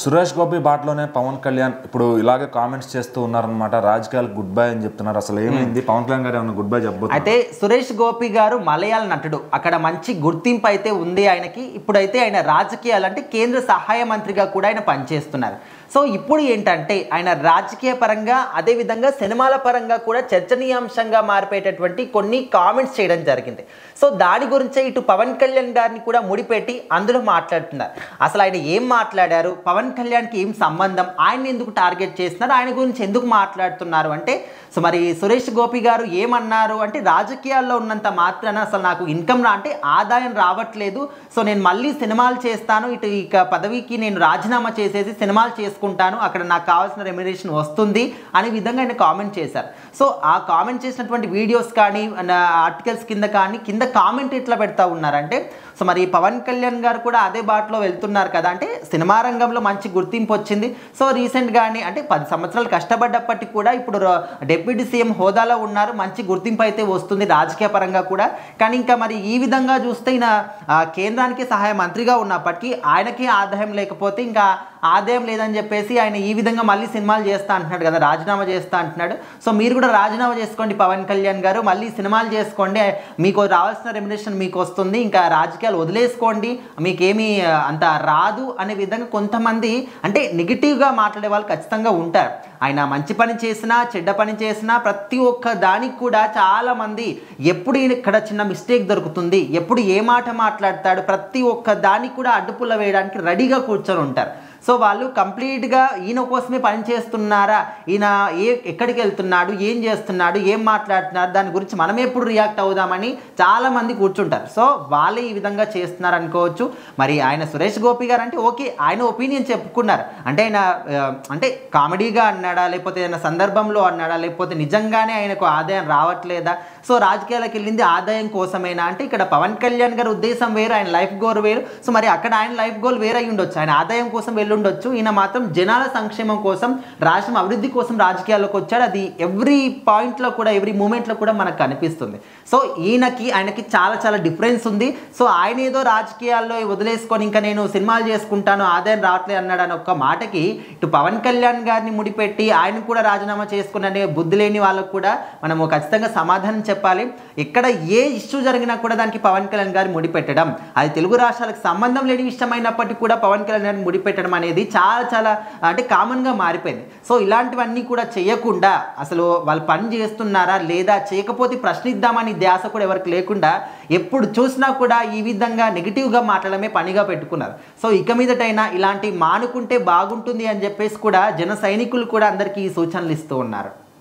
సురేష్ గోపి బాటలోనే పవన్ కళ్యాణ్ ఇప్పుడు ఇలాగే కామెంట్స్ చేస్తూ ఉన్నారనమాట. రాజకీయాలు గుడ్ బై అని చెప్తున్నారు. అసలు ఏమైంది? పవన్ కళ్యాణ్ గారు ఏమన్నా గుడ్ బై చెప్పబోతున్నారు? అయితే సురేష్ గోపి గారు మలయాళ నటుడు, అక్కడ మంచి గుర్తింపు అయితే ఉంది ఆయనకి. ఇప్పుడైతే ఆయన రాజకీయాలు అంటే కేంద్ర సహాయ మంత్రిగా కూడా ఆయన పనిచేస్తున్నారు. సో ఇప్పుడు ఏంటంటే ఆయన రాజకీయ పరంగా అదేవిధంగా సినిమాల పరంగా కూడా చర్చనీయాంశంగా మారిపోయేటటువంటి కొన్ని కామెంట్స్ చేయడం జరిగింది. సో దాని గురించే ఇటు పవన్ కళ్యాణ్ గారిని కూడా ముడిపెట్టి అందులో మాట్లాడుతున్నారు. అసలు ఆయన ఏం మాట్లాడారు, పవన్ కళ్యాణ్కి ఏం సంబంధం, ఆయన ఎందుకు టార్గెట్ చేస్తున్నారు, ఆయన గురించి ఎందుకు మాట్లాడుతున్నారు అంటే, సో మరి సురేష్ గోపి గారు ఏమన్నారు అంటే, రాజకీయాల్లో ఉన్నంత మాత్రాన అసలు నాకు ఇన్కమ్ అంటే ఆదాయం రావట్లేదు, సో నేను మళ్ళీ సినిమాలు చేస్తాను, ఇక పదవికి నేను రాజీనామా చేసేసి సినిమాలు చేసుకుంటాను, అక్కడ నాకు కావాల్సిన రెమ్యునరేషన్ వస్తుంది అనే విధంగా ఆయన కామెంట్ చేశారు. సో ఆ కామెంట్ చేసినటువంటి వీడియోస్ కానీ ఆర్టికల్స్ కింద కామెంట్ ఎట్లా పెడతా ఉన్నారంటే, సో మరి పవన్ కళ్యాణ్ గారు కూడా అదే బాటలో వెళ్తున్నారు కదా, అంటే సినిమా రంగంలో మంచి గుర్తింపు వచ్చింది. సో రీసెంట్గానే అంటే 10 సంవత్సరాలు కష్టపడ్డప్పటికి కూడా ఇప్పుడు డిప్యూటీ సీఎం హోదాలో ఉన్నారు, మంచి గుర్తింపు అయితే వస్తుంది రాజకీయ పరంగా కూడా. కానీ ఇంకా మరి ఈ విధంగా చూస్తే ఈయన కేంద్రానికి సహాయ మంత్రిగా ఉన్నప్పటికీ ఆయనకి ఆదాయం లేకపోతే ఇంకా ఆదాయం లేదని చెప్పేసి ఆయన ఈ విధంగా మళ్ళీ సినిమాలు చేస్తా అంటున్నాడు కదా, రాజీనామా చేస్తా అంటున్నాడు. సో మీరు కూడా రాజీనామా చేసుకోండి పవన్ కళ్యాణ్ గారు, మళ్ళీ సినిమాలు చేసుకోండి, మీకు రావాల్సిన రెమ్యునరేషన్ మీకు వస్తుంది, ఇంకా రాజకీయాలు వదిలేసుకోండి, మీకేమీ అంత రాదు అనే విధంగా కొంతమంది అంటే నెగిటివ్గా మాట్లాడే వాళ్ళు ఖచ్చితంగా ఉంటారు. ఆయన మంచి పని చేసినా చెడ్డ పని చేసినా ప్రతి ఒక్క దానికి కూడా చాలామంది ఎప్పుడు ఇక్కడ చిన్న మిస్టేక్ దొరుకుతుంది, ఎప్పుడు ఏ మాట మాట్లాడతాడు, ప్రతి ఒక్క దానికి కూడా అడ్డుపుల్ల వేయడానికి రెడీగా కూర్చొని ఉంటారు. సో వాళ్ళు కంప్లీట్గా ఈయన కోసమే పని చేస్తున్నారా, ఈయన ఎక్కడికి వెళ్తున్నాడు, ఏం చేస్తున్నాడు, ఏం మాట్లాడుతున్నారు, దాని గురించి మనం ఎప్పుడు రియాక్ట్ అవుదామని చాలామంది కూర్చుంటారు. సో వాళ్ళే ఈ విధంగా చేస్తున్నారు అనుకోవచ్చు. మరి ఆయన సురేష్ గోపి గారు అంటే ఓకే, ఆయన ఒపీనియన్ చెప్పుకున్నారు, అంటే ఆయన అంటే కామెడీగా అన్నాడా, లేకపోతే ఏదైనా సందర్భంలో అన్నాడా, లేకపోతే నిజంగానే ఆయనకు ఆదాయం రావట్లేదా, సో రాజకీయాలకు వెళ్ళింది ఆదాయం కోసమేనా అంటే, ఇక్కడ పవన్ కళ్యాణ్ గారి ఉద్దేశం వేరు, ఆయన లైఫ్ గోల్ వేరు. సో మరి అక్కడ ఆయన లైఫ్ గోల్ వేరే అయి ఉండొచ్చు, ఆయన ఆదాయం కోసం వెళ్ళుండొచ్చు, ఈయన మాత్రం జనాల సంక్షేమం కోసం, రాష్ట్రం అభివృద్ధి కోసం రాజకీయాల్లోకి వచ్చాడు. అది ఎవ్రీ పాయింట్లో కూడా, ఎవ్రీ మూమెంట్లో కూడా మనకు కనిపిస్తుంది. సో ఆయనకి చాలా డిఫరెన్స్ ఉంది. సో ఆయన ఏదో రాజకీయాల్లో వదిలేసుకొని ఇంకా నేను సినిమాలు చేసుకుంటాను, ఆదాయం రావట్లేదు అన్నాడు అని ఒక్క మాటకి ఇటు పవన్ కళ్యాణ్ గారిని ముడిపెట్టి ఆయన కూడా రాజీనామా చేసుకునే బుద్ధి లేని వాళ్ళకు కూడా మనము ఖచ్చితంగా సమాధానం చెప్పాలి. ఎక్కడ ఏ ఇష్యూ జరిగినా కూడా దానికి పవన్ కళ్యాణ్ గారి ముడిపెట్టడం, అది తెలుగు రాష్ట్రాలకు సంబంధం లేని విషయం అయినప్పటికీ కూడా పవన్ కళ్యాణ్ గారిని ముడిపెట్టడం అనేది చాలా అంటే కామన్గా మారిపోయింది. సో ఇలాంటివన్నీ కూడా చేయకుండా అసలు వాళ్ళు పని చేస్తున్నారా లేదా, చేయకపోతే ప్రశ్నిద్దామని ధ్యాస కూడా ఎవరికి లేకుండా ఎప్పుడు చూసినా కూడా ఈ విధంగా నెగిటివ్గా మాట్లాడమే పనిగా పెట్టుకున్నారు. సో ఇక మీదటైనా ఇలాంటి మానుకుంటే బాగుంటుంది అని చెప్పేసి కూడా జన సైనికులు కూడా అందరికీ ఈ సూచనలు ఇస్తూ ఉన్నారు.